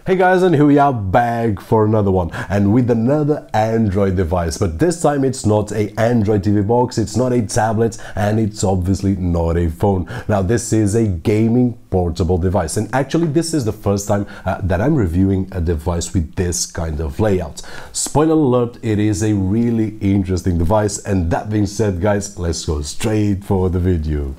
Hey guys, and here we are back for another one and with another Android device, but this time it's not a Android TV box, it's not a tablet, and it's obviously not a phone. Now this is a gaming portable device, and actually this is the first time that I'm reviewing a device with this kind of layout. Spoiler alert, it is a really interesting device, and that being said guys, let's go straight for the video.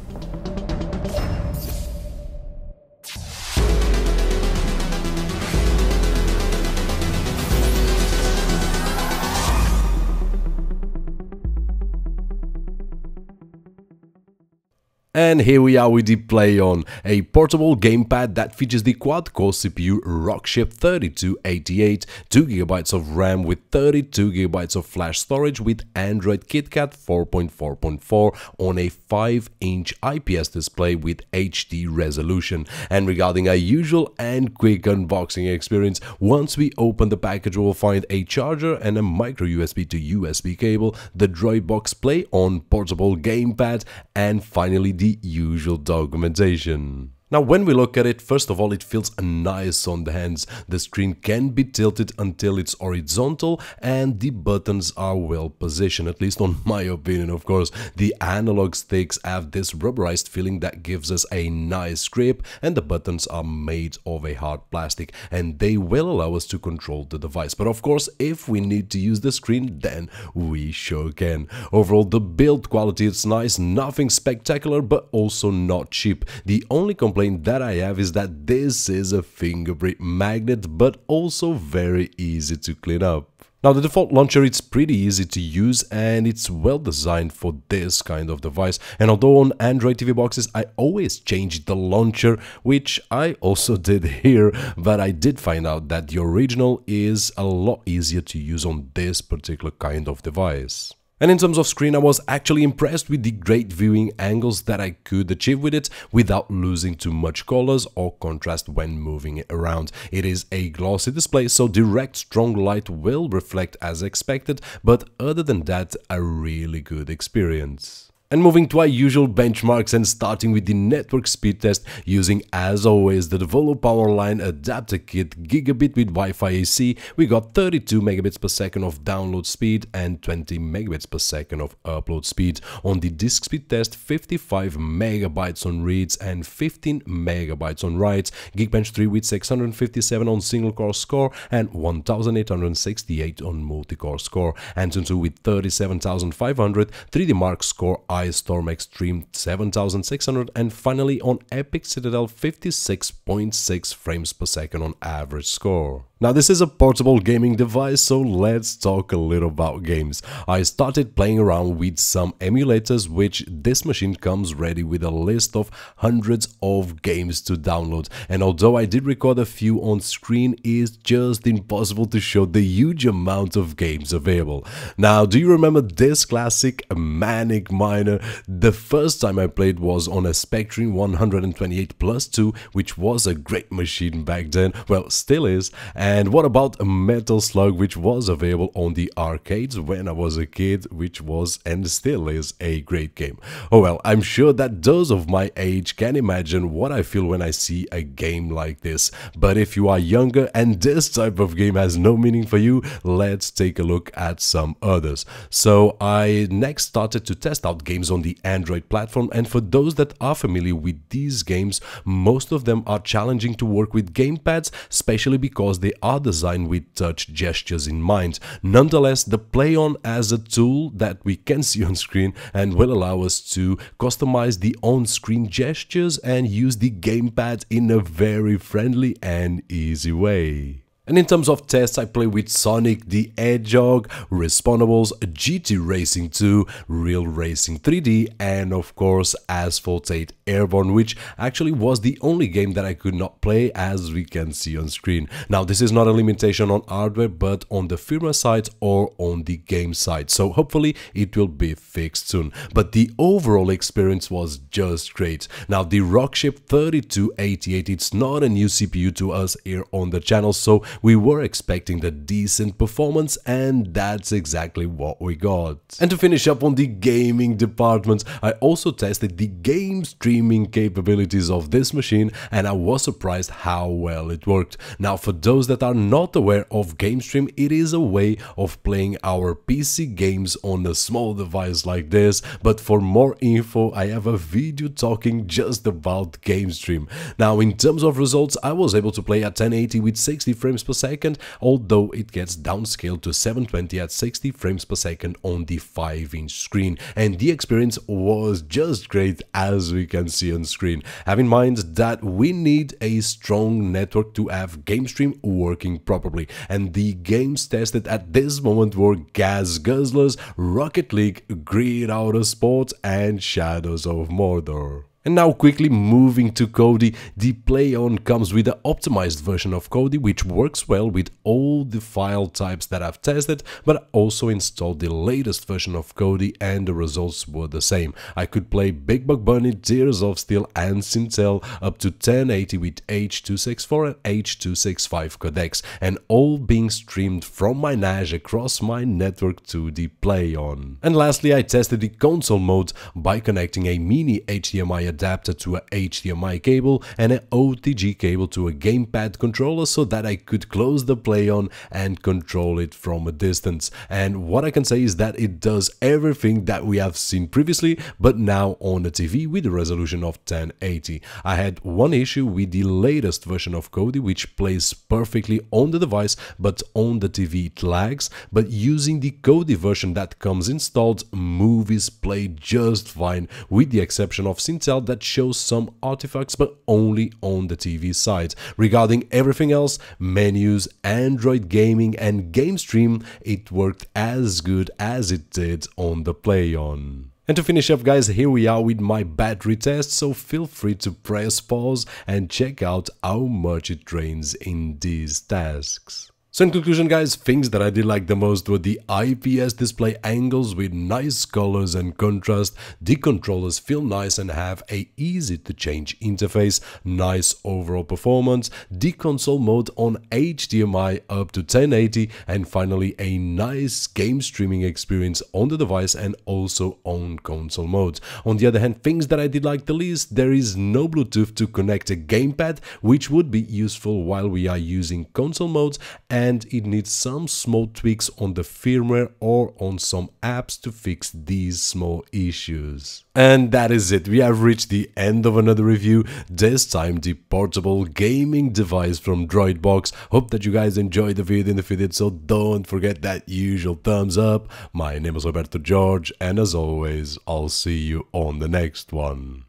And here we are with the PlayON, a portable gamepad that features the quad-core CPU Rockchip 3288, 2GB of RAM with 32GB of flash storage with Android Kitkat 4.4.4 on a 5-inch IPS display with HD resolution. And regarding our usual and quick unboxing experience, once we open the package we will find a charger and a micro USB to USB cable, the DroidBox PlayON portable gamepad, and finally the usual documentation. Now when we look at it, first of all it feels nice on the hands, the screen can be tilted until it's horizontal and the buttons are well positioned, at least on my opinion of course. The analog sticks have this rubberized feeling that gives us a nice grip, and the buttons are made of a hard plastic and they will allow us to control the device. But of course if we need to use the screen, then we sure can. Overall the build quality is nice, nothing spectacular but also not cheap. The only complaint that I have is that this is a fingerprint magnet, but also very easy to clean up. Now the default launcher, it's pretty easy to use and it's well designed for this kind of device. And although on Android TV boxes I always change the launcher, which I also did here, but I did find out that the original is a lot easier to use on this particular kind of device. And in terms of screen, I was actually impressed with the great viewing angles that I could achieve with it without losing too much colors or contrast when moving it around. It is a glossy display, so direct strong light will reflect as expected, but other than that, a really good experience. And moving to our usual benchmarks and starting with the network speed test using, as always, the Devolo Powerline adapter kit gigabit with Wi-Fi AC, we got 32 megabits per second of download speed and 20 megabits per second of upload speed. On the disk speed test, 55 megabytes on reads and 15 megabytes on writes. Geekbench 3 with 657 on single core score and 1868 on multi-core score. Antuntu with 37,500, 3D Mark score, Storm Extreme 7600, and finally on Epic Citadel 56.6 frames per second on average score. Now this is a portable gaming device, so let's talk a little about games. I started playing around with some emulators, which this machine comes ready with a list of hundreds of games to download, and although I did record a few on screen, it's just impossible to show the huge amount of games available. Now do you remember this classic Manic Miner? The first time I played was on a Spectrum 128+2, which was a great machine back then, well still is. And what about a Metal Slug, which was available on the arcades when I was a kid, which was and still is a great game. Oh well, I'm sure that those of my age can imagine what I feel when I see a game like this. But if you are younger and this type of game has no meaning for you, let's take a look at some others. So I next started to test out games on the Android platform, and for those that are familiar with these games, most of them are challenging to work with gamepads, especially because they are designed with touch gestures in mind. Nonetheless, the PlayON as a tool that we can see on screen and will allow us to customize the on-screen gestures and use the gamepad in a very friendly and easy way. And in terms of tests, I play with Sonic the Hedgehog, Respawnables, GT Racing 2, Real Racing 3D, and of course Asphalt 8 Airborn, which actually was the only game that I could not play, as we can see on screen. Now this is not a limitation on hardware, but on the firmware side or on the game side, so hopefully it will be fixed soon. But the overall experience was just great. Now the Rockchip 3288, it's not a new CPU to us here on the channel, so we were expecting the decent performance, and that's exactly what we got. And to finish up on the gaming department, I also tested the game streaming capabilities of this machine, and I was surprised how well it worked. Now, for those that are not aware of GameStream, it is a way of playing our PC games on a small device like this, but for more info I have a video talking just about GameStream. Now, in terms of results, I was able to play at 1080 with 60 frames per second, although it gets downscaled to 720 at 60 frames per second on the 5-inch screen, and the experience was just great, as we can see on screen. Have in mind that we need a strong network to have GameStream working properly, and the games tested at this moment were Gas Guzzlers, Rocket League, Grid Auto Sport, and Shadows of Mordor. And now quickly moving to Kodi, the PlayON comes with the optimized version of Kodi, which works well with all the file types that I've tested, but I also installed the latest version of Kodi and the results were the same. I could play Big Buck Buny, Tears of Steel and Sintel up to 1080 with H.264 and H.265 codecs, and all being streamed from my NAS across my network to the PlayON. And lastly, I tested the console mode by connecting a mini HDMI adapter to a HDMI cable and an OTG cable to a gamepad controller so that I could close the PlayON and control it from a distance. And what I can say is that it does everything that we have seen previously, but now on the TV with a resolution of 1080. I had one issue with the latest version of Kodi, which plays perfectly on the device, but on the TV it lags, but using the Kodi version that comes installed, movies play just fine, with the exception of Sintel that shows some artifacts, but only on the TV side. Regarding everything else, menus, Android gaming and GameStream, it worked as good as it did on the PlayON. And to finish up, guys, here we are with my battery test, so feel free to press pause and check out how much it drains in these tasks. So in conclusion, guys, things that I did like the most were the IPS display angles with nice colors and contrast, the controllers feel nice and have a easy to change interface, nice overall performance, the console mode on HDMI up to 1080, and finally a nice game streaming experience on the device and also on console mode. On the other hand, things that I did like the least, there is no Bluetooth to connect a gamepad, which would be useful while we are using console modes, and it needs some small tweaks on the firmware or on some apps to fix these small issues. And that is it, we have reached the end of another review, this time the portable gaming device from DroidBox. Hope that you guys enjoyed the video, and if you did so, don't forget that usual thumbs up. My name is Roberto George, and as always, I'll see you on the next one.